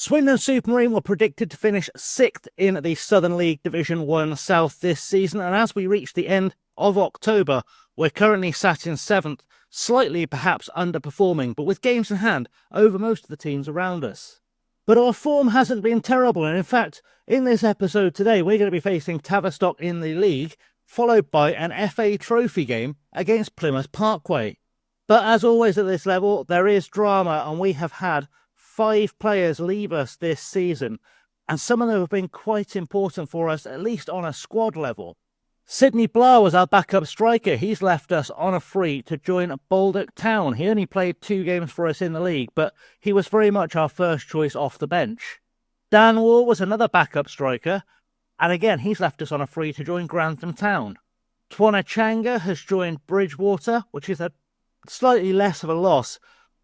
Swindon Supermarine were predicted to finish 6th in the Southern League Division 1 South this season, and as we reach the end of October, we're currently sat in 7th, slightly perhaps underperforming, but with games in hand over most of the teams around us. But our form hasn't been terrible, and in fact, in this episode today, we're going to be facing Tavistock in the league, followed by an FA Trophy game against Plymouth Parkway. But as always at this level, there is drama, and we have had 5 players leave us this season, and some of them have been quite important for us, at least on a squad level. Sidney Blah was our backup striker. He's left us on a free to join Baldock Town. He only played 2 games for us in the league, but he was very much our first choice off the bench. Dan Wall was another backup striker, and again, he's left us on a free to join Grantham Town. Twana Changa has joined Bridgewater, which is a slightly less of a loss,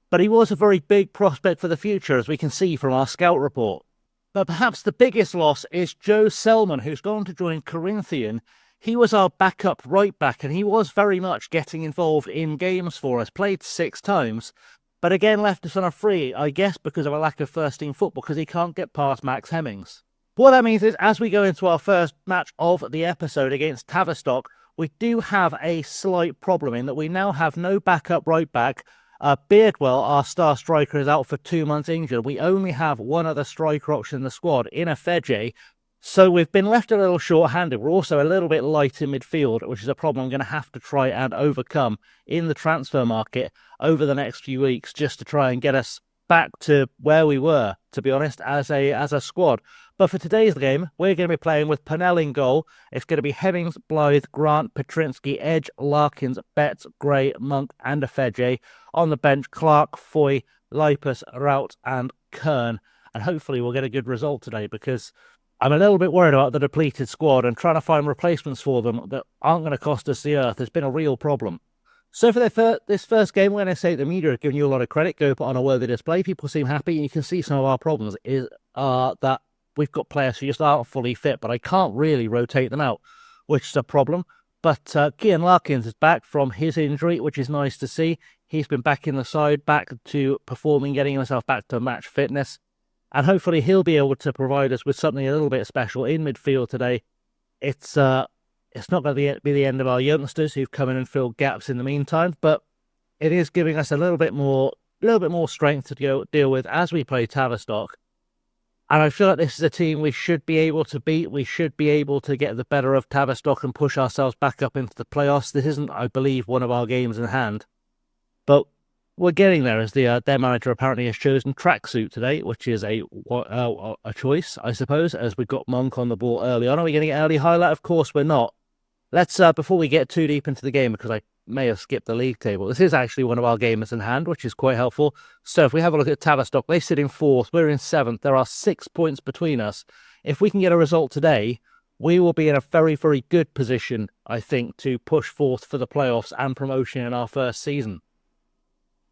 but he was a very big prospect for the future, as we can see from our scout report. But perhaps the biggest loss is Joe Selman, who's gone to join Corinthian. He was our backup right back, and he was very much getting involved in games for us, played 6 times, but again left us on a free, I guess because of a lack of first-team football, because he can't get past Max Hemmings. What that means is, as we go into our first match of the episode against Tavistock, we do have a slight problem in that we now have no backup right back. Beardwell, our star striker, is out for 2 months injured. We only have one other striker option in the squad, in Afeje. So we've been left a little short-handed. We're also a little bit light in midfield, which is a problem I'm going to have to try and overcome in the transfer market over the next few weeks, just to try and get us back to where we were, to be honest, as a squad. But for today's game, we're going to be playing with Pennell in goal. It's going to be Hemmings, Blythe, Grant, Petrinsky, Edge, Larkins, Betts, Gray, Monk and Afeje. On the bench, Clark, Foy, Lipus, Rout and Kern. And hopefully we'll get a good result today, because I'm a little bit worried about the depleted squad, and trying to find replacements for them that aren't going to cost us the earth has been a real problem. So for this first game, we're going to say the media are giving you a lot of credit. Go put on a worthy display. People seem happy, and you can see some of our problems is that we've got players who just aren't fully fit, but I can't really rotate them out, which is a problem. But Kian Larkins is back from his injury, which is nice to see. He's been back in the side, back to performing, getting himself back to match fitness. And hopefully he'll be able to provide us with something a little bit special in midfield today. It's not going to be the end of our youngsters who've come in and filled gaps in the meantime, but it is giving us a little bit more strength to deal with as we play Tavistock. And I feel like this is a team we should be able to beat. We should be able to get the better of Tavistock and push ourselves back up into the playoffs. This isn't, I believe, one of our games in hand, but we're getting there, as their manager apparently has chosen tracksuit today, which is a choice, I suppose, as we've got Monk on the ball early on. Are we going to get early highlight? Of course we're not. Let's, before we get too deep into the game, because I may have skipped the league table, this is actually one of our games in hand, which is quite helpful. So if we have a look at Tavistock, they sit in 4th, we're in 7th. There are 6 points between us. If we can get a result today, we will be in a very, very good position, I think, to push forth for the playoffs and promotion in our first season.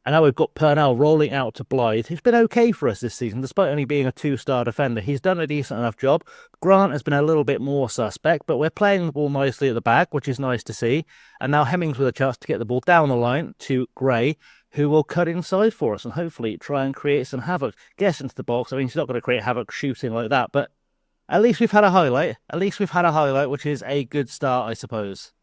And now we've got Purnell rolling out to Blythe. He's been okay for us this season, despite only being a 2-star defender. He's done a decent enough job. Grant has been a little bit more suspect, but we're playing the ball nicely at the back, which is nice to see. And now Hemmings with a chance to get the ball down the line to Gray, who will cut inside for us and hopefully try and create some havoc. Gets into the box. I mean, he's not going to create havoc shooting like that, but at least we've had a highlight. Which is a good start, I suppose.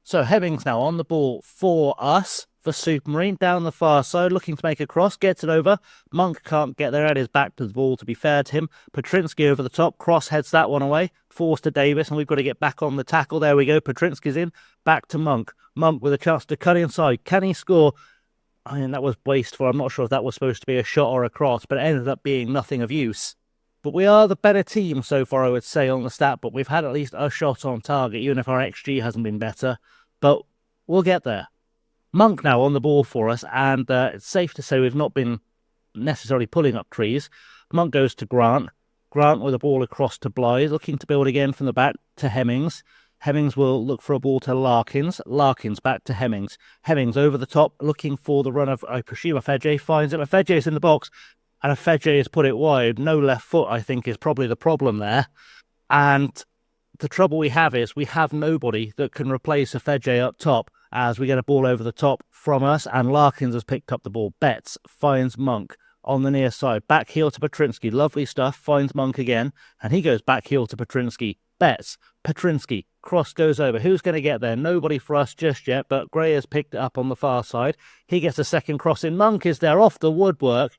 So Hemmings now on the ball for us. For Supermarine, down the far side, looking to make a cross, gets it over. Monk can't get there, at his back to the ball, to be fair to him. Petrinsky over the top, cross heads that one away, forced to Davis, and we've got to get back on the tackle. There we go, Petrinsky's in, back to Monk. Monk with a chance to cut inside. Can he score? I mean, that was wasteful. I'm not sure if that was supposed to be a shot or a cross, but it ended up being nothing of use. But we are the better team so far, I would say, on the stat, but we've had at least a shot on target, even if our XG hasn't been better. But we'll get there. Monk now on the ball for us, and it's safe to say we've not been necessarily pulling up trees. Monk goes to Grant. Grant with a ball across to Blythe, looking to build again from the back to Hemmings. Hemmings will look for a ball to Larkins. Larkins back to Hemmings. Hemmings over the top, looking for the run of, I presume, Afeje. Finds him. Afeje is in the box, and Afeje has put it wide. No left foot, I think, is probably the problem there. And the trouble we have is we have nobody that can replace Afeje up top, as we get a ball over the top from us, and Larkins has picked up the ball. Betts finds Monk. on the near side. Back heel to Petrinsky. Lovely stuff. Finds Monk again. And he goes back heel to Petrinsky. Bets. Petrinsky. Cross goes over. Who's going to get there? Nobody for us just yet, but Gray has picked it up on the far side. He gets a second cross in. Monk is there off the woodwork.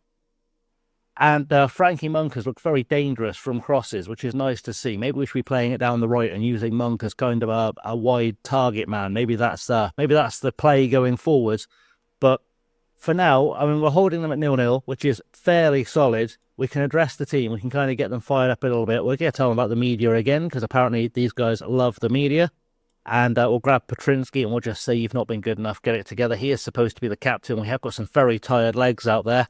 And Frankie Monk has looked very dangerous from crosses, which is nice to see. Maybe we should be playing it down the right and using Monk as kind of a wide target man. Maybe that's the play going forwards. But for now, I mean, we're holding them at 0-0, which is fairly solid. We can address the team. We can kind of get them fired up a little bit. We'll get to tell them about the media again, because apparently these guys love the media. And we'll grab Petrinsky and we'll just say, you've not been good enough. Get it together. He is supposed to be the captain. We have got some very tired legs out there.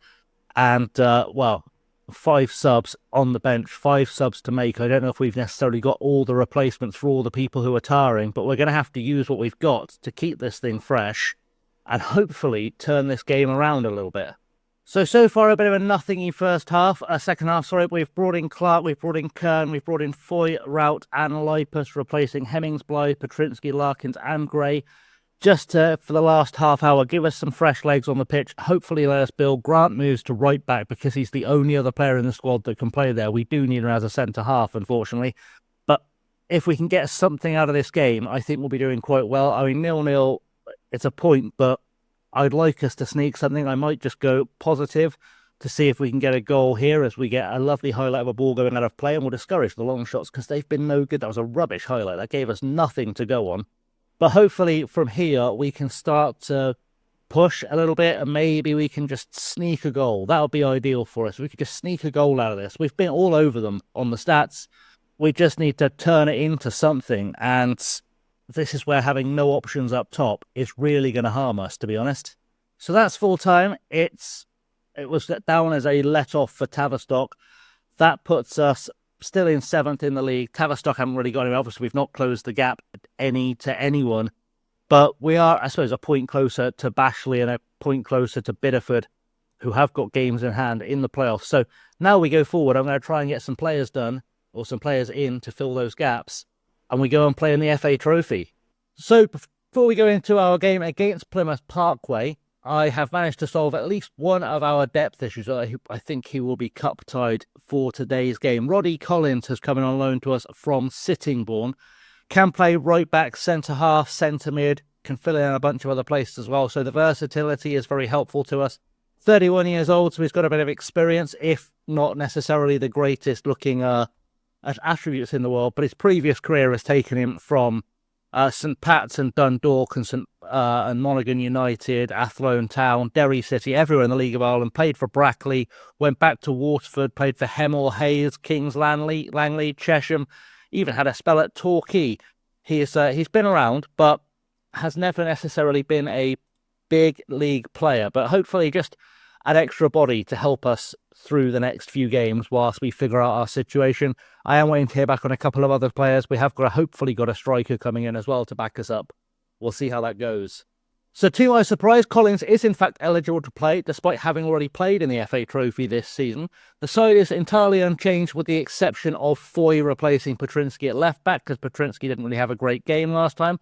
And, well, 5 subs on the bench, 5 subs to make. I don't know if we've necessarily got all the replacements for all the people who are tiring, but we're going to have to use what we've got to keep this thing fresh and hopefully turn this game around a little bit. So far a bit of a nothingy first half. Second half, sorry, we've brought in Clark, we've brought in Kern, we've brought in Foy, Rout and Lipus, replacing Hemmings, Blythe, Petrinsky, Larkins and Gray. Just for the last half hour, give us some fresh legs on the pitch. Hopefully let us build. Grant moves to right back because he's the only other player in the squad that can play there. We do need him as a centre-half, unfortunately. But if we can get something out of this game, I think we'll be doing quite well. I mean, 0-0, it's a point, but I'd like us to sneak something. I might just go positive to see if we can get a goal here as we get a lovely highlight of a ball going out of play, and we'll discourage the long shots because they've been no good. That was a rubbish highlight. That gave us nothing to go on. But hopefully from here we can start to push a little bit and maybe we can just sneak a goal. That would be ideal for us. We could just sneak a goal out of this. We've been all over them on the stats. We just need to turn it into something. And this is where having no options up top is really going to harm us, to be honest. So that's full time. It was down as a let-off for Tavistock. That puts us still in 7th in the league. Tavistock haven't really got him. Obviously, we've not closed the gap to anyone. But we are, I suppose, a point closer to Bashley and a point closer to Biddeford, who have got games in hand in the playoffs. So now we go forward. I'm going to try and get some players done, or some players in to fill those gaps. And we go and play in the FA Trophy. So before we go into our game against Plymouth Parkway, I have managed to solve at least one of our depth issues. I think he will be cup-tied for today's game. Roddy Collins has come in on loan to us from Sittingbourne. Can play right back, centre-half, centre-mid. Can fill in a bunch of other places as well. So the versatility is very helpful to us. 31 years old, so he's got a bit of experience, if not necessarily the greatest looking attributes in the world. But his previous career has taken him from St Pat's and Dundalk and Monaghan United, Athlone Town, Derry City, everywhere in the League of Ireland. Played for Brackley, went back to Waterford, played for Hemel, Hayes, Kings Langley, Chesham, even had a spell at Torquay. He's been around, but has never necessarily been a big league player. But hopefully just an extra body to help us through the next few games whilst we figure out our situation. I am waiting to hear back on a couple of other players. We have hopefully got a striker coming in as well to back us up. We'll see how that goes. So to my surprise, Collins is in fact eligible to play, despite having already played in the FA Trophy this season. The side is entirely unchanged with the exception of Foy replacing Petrinsky at left back, because Petrinsky didn't really have a great game last time.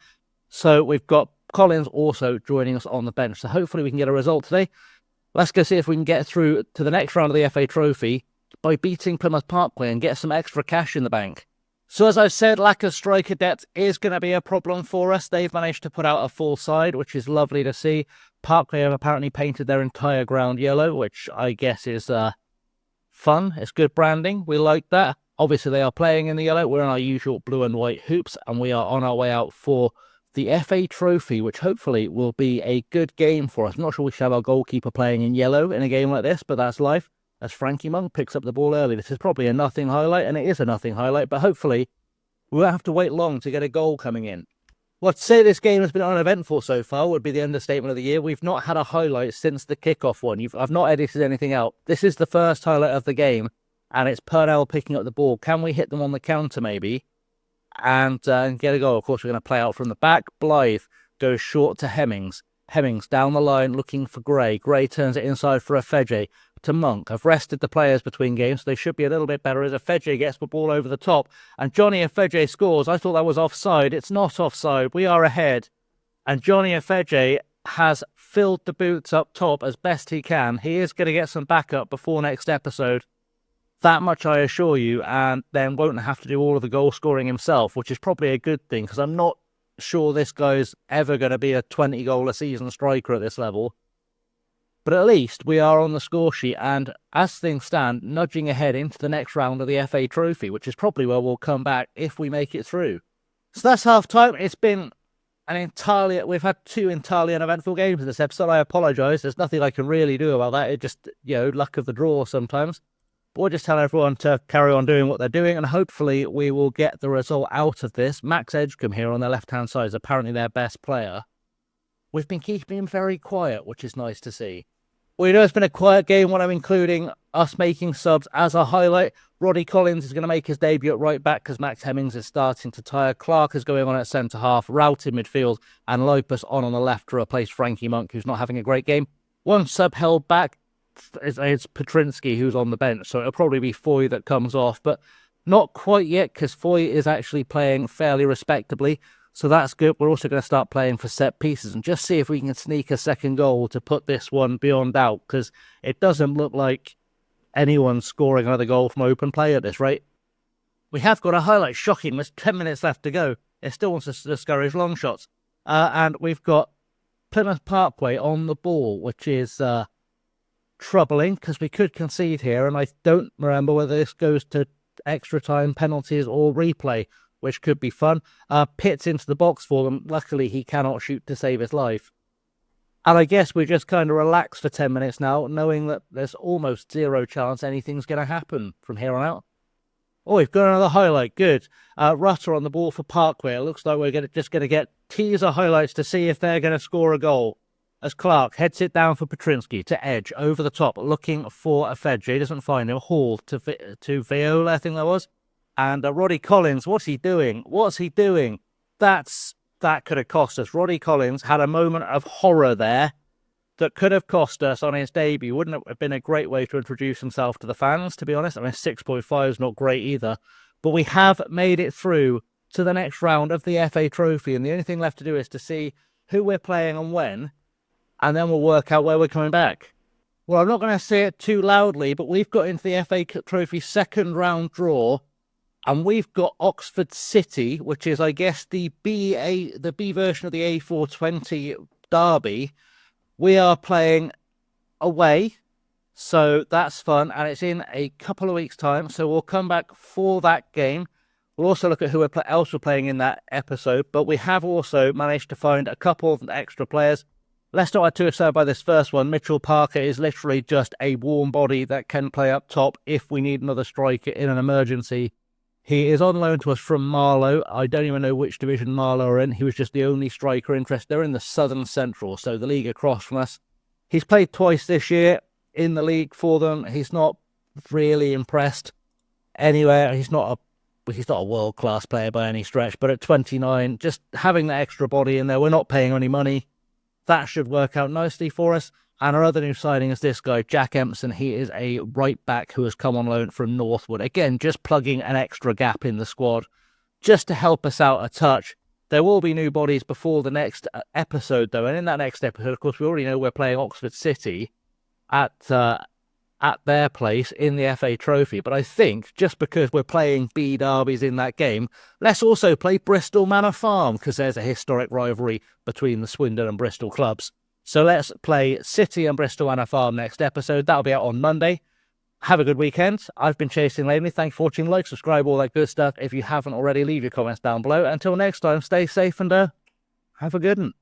So we've got Collins also joining us on the bench. So hopefully we can get a result today. Let's go see if we can get through to the next round of the FA Trophy by beating Plymouth Parkway and get some extra cash in the bank. So as I've said, lack of striker depth is going to be a problem for us. They've managed to put out a full side, which is lovely to see. Parkway have apparently painted their entire ground yellow, which I guess is fun. It's good branding. We like that. Obviously, they are playing in the yellow. We're in our usual blue and white hoops, and we are on our way out for the FA Trophy, which hopefully will be a good game for us. I'm not sure we should have our goalkeeper playing in yellow in a game like this, but that's life. As Frankie Monk picks up the ball early. This is probably a nothing highlight, and it is a nothing highlight, but hopefully we won't have to wait long to get a goal coming in. Well, to say this game has been uneventful so far would be the understatement of the year. We've not had a highlight since the kickoff one. I've not edited anything out. This is the first highlight of the game, and it's Purnell picking up the ball. Can we hit them on the counter, maybe? And get a goal. Of course, we're going to play out from the back. Blythe goes short to Hemmings. Hemmings down the line looking for Gray. Gray turns it inside for Afeje to Monk. I've rested the players between games, so they should be a little bit better as Afeje gets the ball over the top. And Johnny Afeje scores. I thought that was offside. It's not offside. We are ahead. And Johnny Afeje has filled the boots up top as best he can. He is going to get some backup before next episode. That much I assure you, and then won't have to do all of the goal scoring himself, which is probably a good thing, because I'm not sure this guy's ever going to be a 20-goal-a-season striker at this level. But at least we are on the score sheet, and as things stand, nudging ahead into the next round of the FA Trophy, which is probably where we'll come back if we make it through. So that's half-time. It's been we've had 2 entirely uneventful games in this episode. I apologise. There's nothing I can really do about that. It just, luck of the draw sometimes. But we'll just tell everyone to carry on doing what they're doing, and hopefully we will get the result out of this. Max Edgecombe here on the left-hand side is apparently their best player. We've been keeping him very quiet, which is nice to see. Well, it's been a quiet game when I'm including us making subs as a highlight. Roddy Collins is going to make his debut at right back because Max Hemmings is starting to tire. Clark is going on at centre-half, Rout in midfield, and Lopez on the left to replace Frankie Monk, who's not having a great game. One sub held back. It's Petrinsky who's on the bench, so it'll probably be Foy that comes off, but not quite yet because Foy is actually playing fairly respectably, so that's good. We're also going to start playing for set pieces and just see if we can sneak a second goal to put this one beyond doubt, because it doesn't look like anyone's scoring another goal from open play at this rate. We have got a highlight. Shocking, there's 10 minutes left to go. It still wants us to discourage long shots, and we've got Plymouth Parkway on the ball, which is troubling because we could concede here, and I don't remember whether this goes to extra time, penalties, or replay, which could be fun. Pitts into the box for them. Luckily, he cannot shoot to save his life. And I guess we just kind of relax for 10 minutes now, knowing that there's almost zero chance anything's going to happen from here on out. Oh, we've got another highlight. Good. Rutter on the ball for Parkway. It looks like we're just going to get teaser highlights to see if they're going to score a goal. As Clark heads it down for Petrinsky to edge over the top, looking for a Fedge. He doesn't find him. Hall to Viola, I think that was. And Roddy Collins, what's he doing? What's he doing? That could have cost us. Roddy Collins had a moment of horror there that could have cost us on his debut. Wouldn't it have been a great way to introduce himself to the fans, to be honest? I mean, 6.5 is not great either. But we have made it through to the next round of the FA Trophy, and the only thing left to do is to see who we're playing and when, and then we'll work out where we're coming back. Well, I'm not going to say it too loudly, but we've got into the FA Trophy second round draw, and we've got Oxford City, which is, I guess, the B version of the A420 derby. We are playing away, so that's fun, and it's in a couple of weeks' time, so we'll come back for that game. We'll also look at who else we're playing in that episode, but we have also managed to find a couple of extra players. Let's not get too excited by this first one. Mitchell Parker is literally just a warm body that can play up top if we need another striker in an emergency. He is on loan to us from Marlow. I don't even know which division Marlow are in. He was just the only striker interested. They're in the Southern Central, so the league across from us. He's played twice this year in the league for them. He's not really impressed anywhere. He's not a world-class player by any stretch, but at 29, just having that extra body in there, we're not paying any money. That should work out nicely for us. And our other new signing is this guy, Jack Empson. He is a right back who has come on loan from Northwood. Again, just plugging an extra gap in the squad just to help us out a touch. There will be new bodies before the next episode, though. And in that next episode, of course, we already know we're playing Oxford City at their place in the FA Trophy. But I think just because we're playing B derbies in that game, let's also play Bristol Manor Farm, because there's a historic rivalry between the Swindon and Bristol clubs. So let's play City and Bristol Manor Farm next episode. That'll be out on Monday. Have a good weekend. I've been Chasing Laney. Thanks for watching. Like, subscribe, all that good stuff. If you haven't already, leave your comments down below. Until next time, stay safe and have a good one.